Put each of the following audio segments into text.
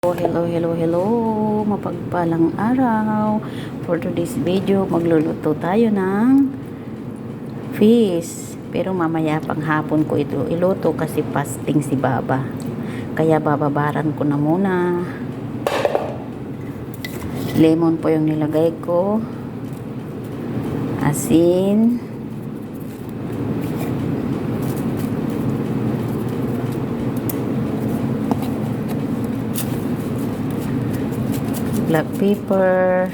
Hello, mapagpalang araw. For today's video, magluluto tayo ng fish. Pero mamaya pang hapon ko ito iluto kasi fasting si Baba. Kaya bababaran ko na muna. Lemon po yung nilagay ko. Asin. Black pepper,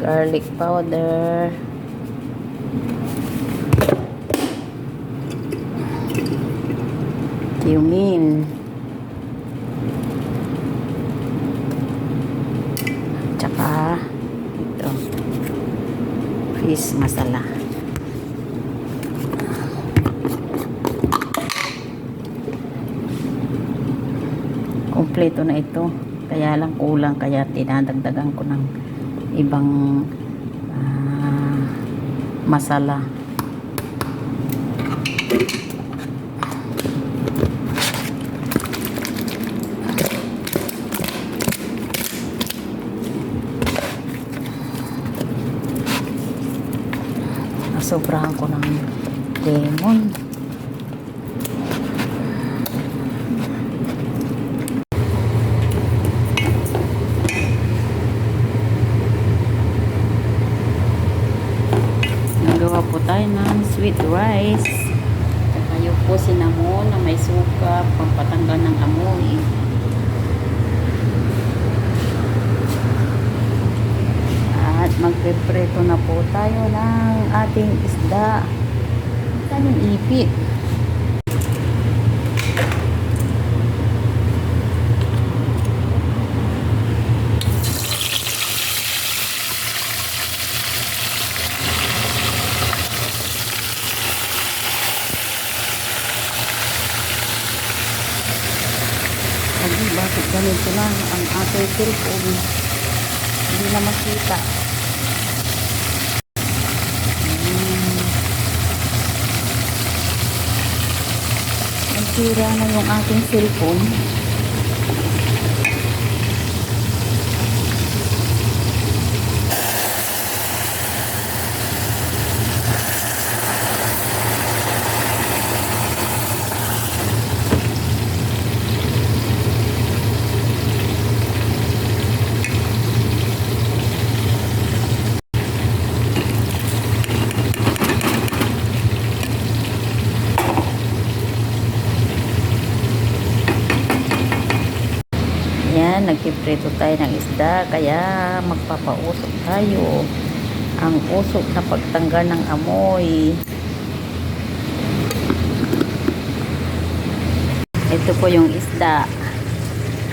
garlic powder, cumin, tsaka ito, fish masala. Kompleto na ito, kaya lang kulang, kaya tinadagdagan ko ng ibang masala. Nasobrahan ko ng lemon. Gawa po tayo ng sweet rice. Saka yung po cinnamon na may suka, pampatanggal ng amoy. At magprepreto na po tayo ng ating isda. Saan yung ipit? Bakit ganito lang ang ating cellphone? Hindi na makita. Nagsira na yung ating cellphone. Yan, nagpiprito tayo ng isda, kaya magpapausok tayo. Ang usok na pagtanggal ng amoy. Ito po yung isda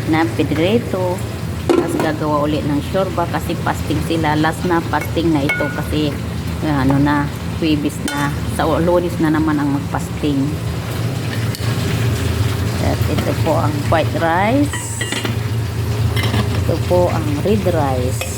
na pinrito. Tapos gagawa ulit ng shorba kasi fasting sila. Last na fasting na ito kasi ano na, Huwebes na. Sa Lunes na naman ang magfasting. At ito po ang white rice. Ito po ang red rice.